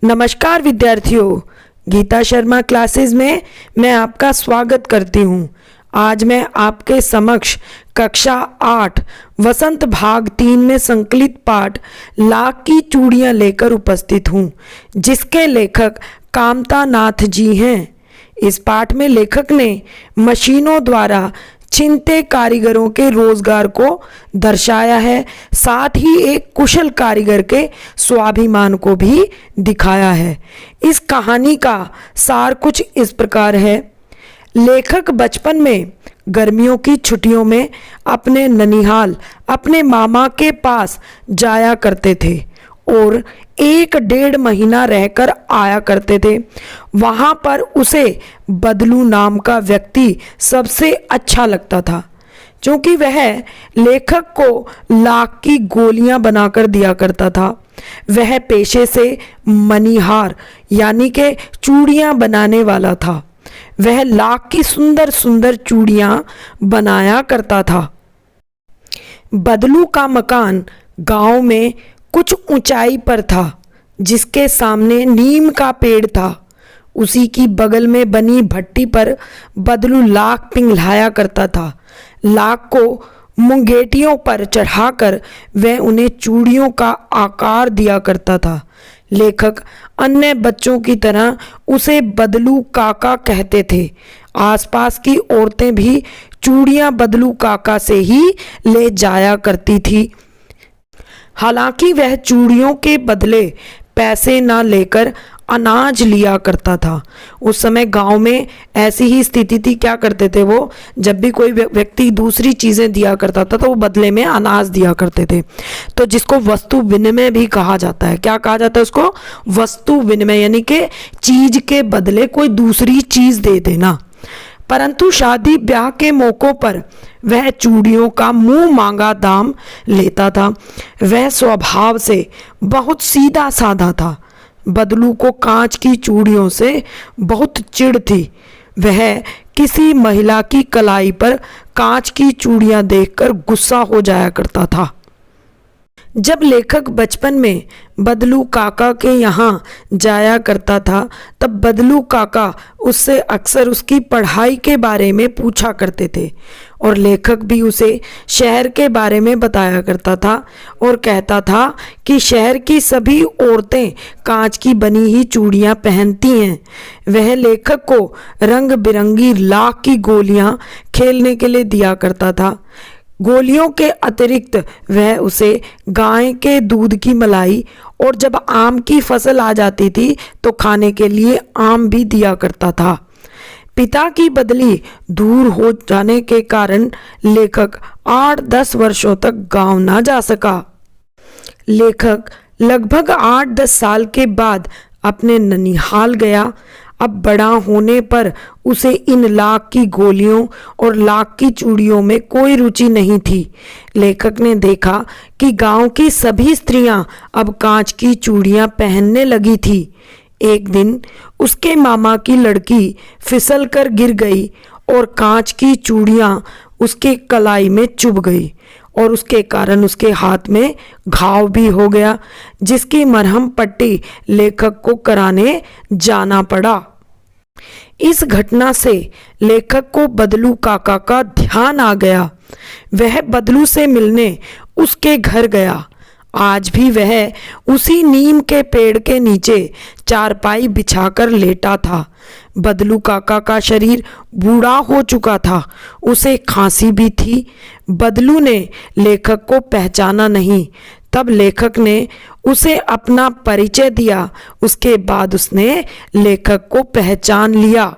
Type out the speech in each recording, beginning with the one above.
नमस्कार विद्यार्थियों, गीता शर्मा क्लासेस में मैं आपका स्वागत करती हूँ। आज मैं आपके समक्ष कक्षा 8 वसंत भाग 3 में संकलित पाठ लाख की चूड़ियाँ लेकर उपस्थित हूँ, जिसके लेखक कामता नाथ जी हैं। इस पाठ में लेखक ने मशीनों द्वारा छिनते कारीगरों के रोजगार को दर्शाया है, साथ ही एक कुशल कारीगर के स्वाभिमान को भी दिखाया है। इस कहानी का सार कुछ इस प्रकार है। लेखक बचपन में गर्मियों की छुट्टियों में अपने ननिहाल अपने मामा के पास जाया करते थे और 1-1.5 महीना रहकर आया करते थे। वहाँ पर उसे बदलू नाम का व्यक्ति सबसे अच्छा लगता था, क्योंकि वह लेखक को लाख की गोलियां बनाकर दिया करता था। वह पेशे से मणिहार यानी कि चूड़ियां बनाने वाला था। वह लाख की सुंदर सुंदर चूड़ियां बनाया करता था। बदलू का मकान गांव में कुछ ऊंचाई पर था, जिसके सामने नीम का पेड़ था। उसी की बगल में बनी भट्टी पर बदलू लाख पिघलाया करता था। लाख को मुंगेटियों पर चढ़ाकर वह उन्हें चूड़ियों का आकार दिया करता था। लेखक अन्य बच्चों की तरह उसे बदलू काका कहते थे। आसपास की औरतें भी चूड़ियां बदलू काका से ही ले जाया करती थी। हालांकि वह चूड़ियों के बदले पैसे ना लेकर अनाज लिया करता था। उस समय गांव में ऐसी ही स्थिति थी। क्या करते थे वो, जब भी कोई व्यक्ति दूसरी चीज़ें दिया करता था तो वो बदले में अनाज दिया करते थे। तो जिसको वस्तु विनिमय भी कहा जाता है। क्या कहा जाता है उसको? वस्तु विनिमय, यानी कि चीज के बदले कोई दूसरी चीज दे देना। परंतु शादी ब्याह के मौकों पर वह चूड़ियों का मुंह मांगा दाम लेता था। वह स्वभाव से बहुत सीधा साधा था। बदलू को कांच की चूड़ियों से बहुत चिढ़ थी। वह किसी महिला की कलाई पर कांच की चूड़ियां देखकर गुस्सा हो जाया करता था। जब लेखक बचपन में बदलू काका के यहाँ जाया करता था, तब बदलू काका उससे अक्सर उसकी पढ़ाई के बारे में पूछा करते थे और लेखक भी उसे शहर के बारे में बताया करता था और कहता था कि शहर की सभी औरतें कांच की बनी ही चूड़ियाँ पहनती हैं। वह लेखक को रंग बिरंगी लाख की गोलियाँ खेलने के लिए दिया करता था। गोलियों के अतिरिक्त वह उसे गाय के दूध की मलाई और जब आम की फसल आ जाती थी तो खाने के लिए आम भी दिया करता था। पिता की बदली दूर हो जाने के कारण लेखक 8-10 वर्षों तक गांव ना जा सका। लेखक लगभग 8-10 साल के बाद अपने ननिहाल गया। अब बड़ा होने पर उसे इन लाख की गोलियों और लाख की चूड़ियों में कोई रुचि नहीं थी। लेखक ने देखा कि गांव की सभी स्त्रियां अब कांच की चूड़ियां पहनने लगी थी। एक दिन उसके मामा की लड़की फिसल कर गिर गई और कांच की चूड़ियां उसके कलाई में चुभ गई और उसके कारण उसके हाथ में घाव भी हो गया, जिसकी मरहम पट्टी लेखक को कराने जाना पड़ा। इस घटना से लेखक को बदलू काका का ध्यान आ गया। वह बदलू से मिलने उसके घर गया। आज भी वह उसी नीम के पेड़ के नीचे चारपाई बिछाकर लेटा था। बदलू काका का शरीर बूढ़ा हो चुका था। उसे खांसी भी थी। बदलू ने लेखक को पहचाना नहीं। तब लेखक ने उसे अपना परिचय दिया। उसके बाद उसने लेखक को पहचान लिया।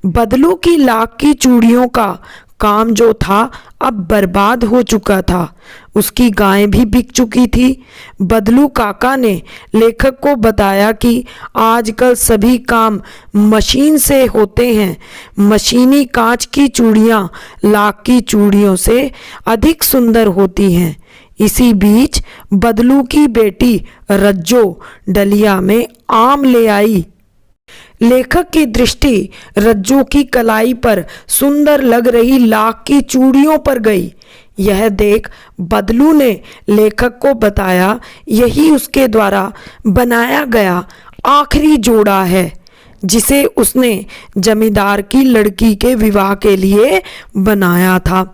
बदलू की लाख की चूड़ियों का काम जो था अब बर्बाद हो चुका था। उसकी गाय भी बिक चुकी थी। बदलू काका ने लेखक को बताया कि आजकल सभी काम मशीन से होते हैं। मशीनी कांच की चूड़ियाँ लाख की चूड़ियों से अधिक सुंदर होती हैं। इसी बीच बदलू की बेटी रज्जो डलिया में आम ले आई। लेखक की दृष्टि रज्जू की कलाई पर सुंदर लग रही लाख की चूड़ियों पर गई। यह देख बदलू ने लेखक को बताया यही उसके द्वारा बनाया गया आखिरी जोड़ा है जिसे उसने जमींदार की लड़की के विवाह के लिए बनाया था।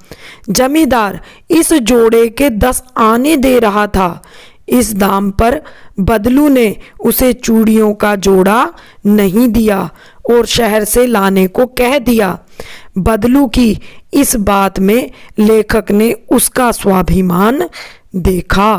जमींदार इस जोड़े के 10 आने दे रहा था। इस दाम पर बदलू ने उसे चूड़ियों का जोड़ा नहीं दिया और शहर से लाने को कह दिया। बदलू की इस बात में लेखक ने उसका स्वाभिमान देखा।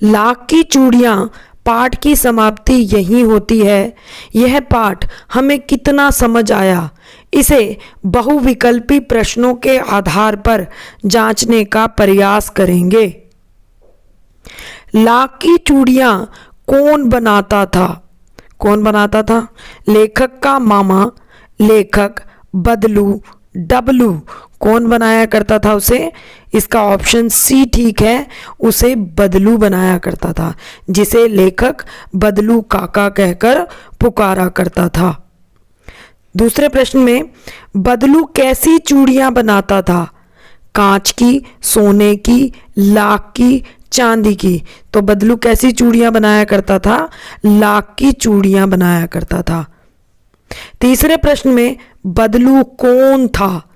लाख की चूड़ियाँ पाठ की समाप्ति यही होती है। यह पाठ हमें कितना समझ आया, इसे बहुविकल्पी प्रश्नों के आधार पर जांचने का प्रयास करेंगे। लाख की चूड़ियाँ कौन बनाता था? कौन बनाता था? लेखक का मामा, लेखक, बदलू, डबलू। कौन बनाया करता था उसे? इसका ऑप्शन सी ठीक है, उसे बदलू बनाया करता था, जिसे लेखक बदलू काका कहकर पुकारा करता था। दूसरे प्रश्न में बदलू कैसी चूड़ियाँ बनाता था? कांच की, सोने की, लाख की, चांदी की। तो बदलू कैसी चूड़ियाँ बनाया करता था? लाख की चूड़ियाँ बनाया करता था। तीसरे प्रश्न में बदलू कौन था?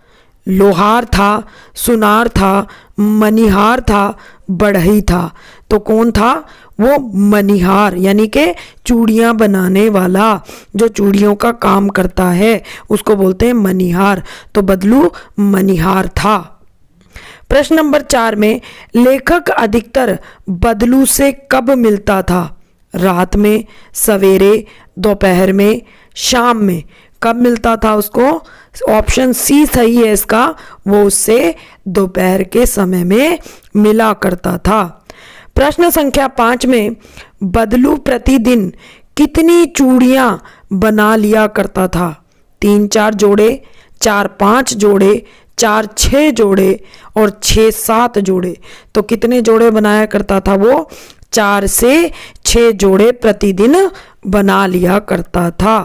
लोहार था, सुनार था, मनिहार था, बढ़ई था। तो कौन था? वो मनिहार, यानी कि चूड़ियाँ बनाने वाला, जो चूड़ियों का काम करता है उसको बोलते हैं मनिहार। तो बदलू मनिहार था। प्रश्न नंबर 4 में लेखक अधिकतर बदलू से कब मिलता था? रात में, सवेरे, दोपहर में, शाम में। कब मिलता था उसको? ऑप्शन सी सही है इसका, वो उससे दोपहर के समय में मिला करता था। प्रश्न संख्या 5 में बदलू प्रतिदिन कितनी चूड़ियाँ बना लिया करता था? 3-4 जोड़े, 4-5 जोड़े, 4-6 जोड़े और 6-7 जोड़े। तो कितने जोड़े बनाया करता था वो? 4 से 6 जोड़े प्रतिदिन बना लिया करता था।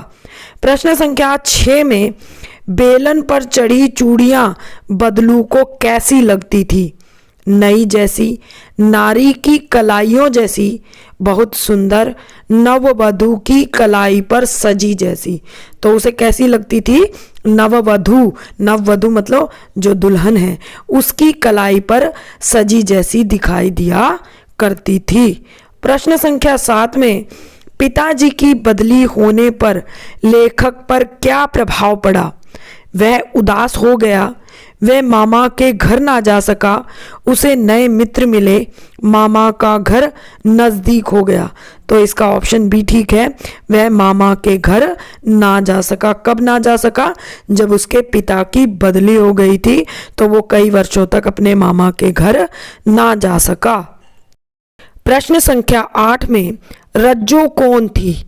प्रश्न संख्या 6 में बेलन पर चढ़ी चूड़ियाँ बदलू को कैसी लगती थी? नई जैसी, नारी की कलाइयों जैसी, बहुत सुंदर, नववधू की कलाई पर सजी जैसी। तो उसे कैसी लगती थी? नववधू, नववधू मतलब जो दुल्हन है, उसकी कलाई पर सजी जैसी दिखाई दिया करती थी। प्रश्न संख्या 7 में पिताजी की बदली होने पर लेखक पर क्या प्रभाव पड़ा? वह उदास हो गया, वह मामा के घर ना जा सका, उसे नए मित्र मिले, मामा का घर नज़दीक हो गया। तो इसका ऑप्शन बी ठीक है, वह मामा के घर ना जा सका। कब ना जा सका? जब उसके पिता की बदली हो गई थी, तो वो कई वर्षों तक अपने मामा के घर ना जा सका। प्रश्न संख्या 8 में रज्जो कौन थी?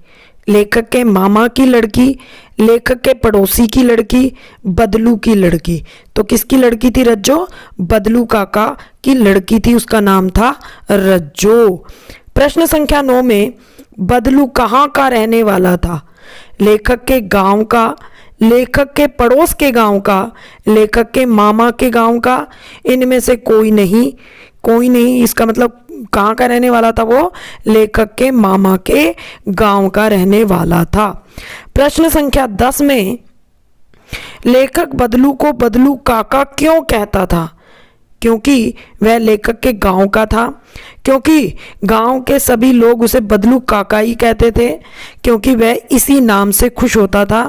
लेखक के मामा की लड़की, लेखक के पड़ोसी की लड़की, बदलू की लड़की। तो किसकी लड़की थी रज्जो? बदलू काका की लड़की थी, उसका नाम था रज्जो। प्रश्न संख्या 9 में बदलू कहाँ का रहने वाला था? लेखक के गांव का, लेखक के पड़ोस के गांव का, लेखक के मामा के गांव का। इनमें से कोई नहीं, कोई नहीं। इसका मतलब कहाँ का रहने वाला था वो? लेखक के मामा के गांव का रहने वाला था। प्रश्न संख्या 10 में लेखक बदलू को बदलू काका क्यों कहता था? क्योंकि वह लेखक के गांव का था, क्योंकि गांव के सभी लोग उसे बदलू काका ही कहते थे, क्योंकि वह इसी नाम से खुश होता था,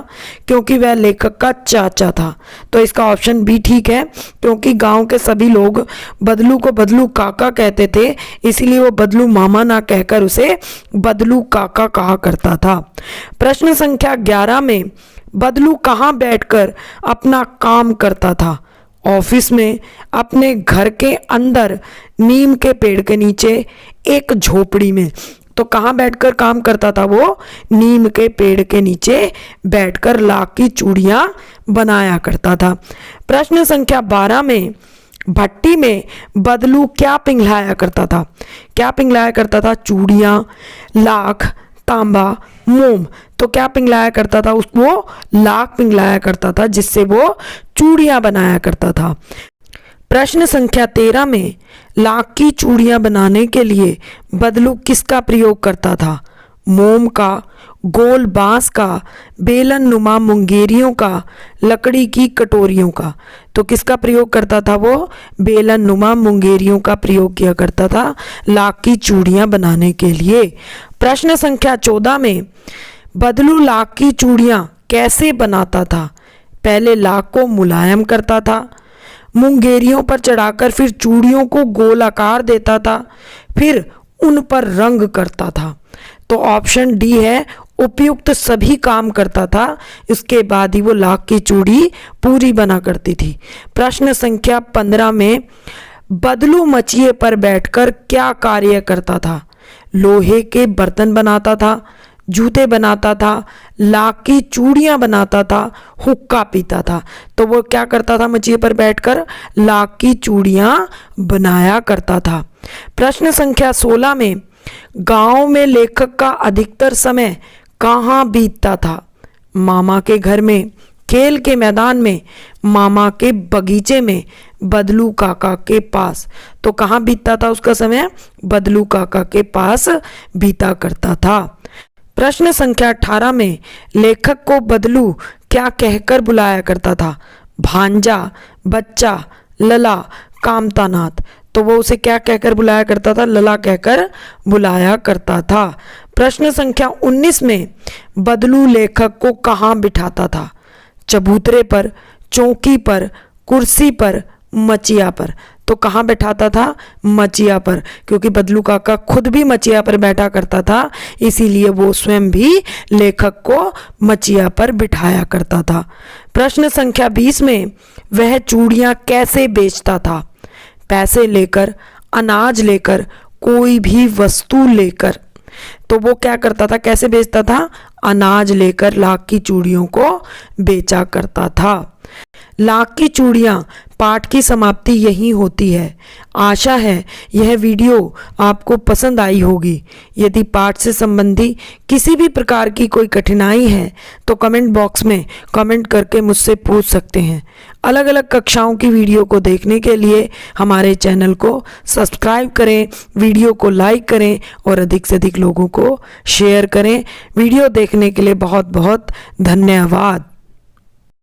क्योंकि वह लेखक का चाचा था। तो इसका ऑप्शन बी ठीक है, क्योंकि गांव के सभी लोग बदलू को बदलू काका कहते थे, इसीलिए वो बदलू मामा ना कहकर उसे बदलू काका कहा करता था। प्रश्न संख्या 11 में बदलू कहाँ बैठकर अपना काम करता था? ऑफिस में, अपने घर के अंदर, नीम के पेड़ के नीचे, एक झोपड़ी में। तो कहाँ बैठकर काम करता था वो? नीम के पेड़ के नीचे बैठकर लाख की चूड़ियाँ बनाया करता था। प्रश्न संख्या 12 में भट्टी में बदलू क्या पिघलाया करता था? क्या पिघलाया करता था? चूड़ियाँ, लाख, तांबा, मोम। तो क्या पिघलाया करता था? उसको लाख पिघलाया करता था, जिससे वो चूड़ियाँ बनाया करता था। प्रश्न संख्या 13 में लाख की चूड़ियां बनाने के लिए बदलू किसका प्रयोग करता था? मोम का, गोल बांस का, बेलन नुमा मुंगेरियों का, लकड़ी की कटोरियों का। तो किसका प्रयोग करता था वो? बेलन नुमा मुंगेरियों का प्रयोग किया करता था लाख की चूड़ियां बनाने के लिए। प्रश्न संख्या 14 में बदलू लाख की चूड़ियां कैसे बनाता था? पहले लाख को मुलायम करता था, मुंगेरियों पर चढ़ाकर फिर चूड़ियों को गोल आकार देता था, फिर उन पर रंग करता था। तो ऑप्शन डी है, उपयुक्त सभी काम करता था, इसके बाद ही वो लाख की चूड़ी पूरी बना करती थी। प्रश्न संख्या 15 में बदलू मचिए पर बैठकर क्या कार्य करता था? लोहे के बर्तन बनाता था, जूते बनाता था, लाख की चूड़ियां बनाता था, हुक्का पीता था। तो वो क्या करता था? मचिए पर बैठकर लाख की चूड़ियां बनाया करता था। प्रश्न संख्या 16 में गांव में लेखक का अधिकतर समय कहाँ बीतता था? मामा के घर में, खेल के मैदान में, मामा के बगीचे में, बदलू काका के पास। तो कहाँ बीतता था उसका समय? बदलू काका के पास बीता करता था। प्रश्न संख्या 18 में लेखक को बदलू क्या कहकर बुलाया करता था? भांजा, बच्चा, लला, कामतानाथ। तो वो उसे क्या कहकर बुलाया करता था? लला कहकर बुलाया करता था। प्रश्न संख्या 19 में बदलू लेखक को कहाँ बिठाता था? चबूतरे पर, चौकी पर, कुर्सी पर, मचिया पर। तो कहाँ बैठाता था? मचिया पर, क्योंकि बदलू काका खुद भी मचिया पर बैठा करता था, इसीलिए वो स्वयं भी लेखक को मचिया पर बिठाया करता था। प्रश्न संख्या 20 में वह चूड़ियां कैसे बेचता था? पैसे लेकर, अनाज लेकर, कोई भी वस्तु लेकर। तो वो क्या करता था? कैसे बेचता था? अनाज लेकर लाख की चूड़ियों को बेचा करता था। लाख की चूड़ियां पाठ की समाप्ति यहीं होती है। आशा है यह वीडियो आपको पसंद आई होगी। यदि पाठ से संबंधी किसी भी प्रकार की कोई कठिनाई है तो कमेंट बॉक्स में कमेंट करके मुझसे पूछ सकते हैं। अलग अलग कक्षाओं की वीडियो को देखने के लिए हमारे चैनल को सब्सक्राइब करें, वीडियो को लाइक करें और अधिक से अधिक लोगों को शेयर करें। वीडियो देखने के लिए बहुत बहुत धन्यवाद।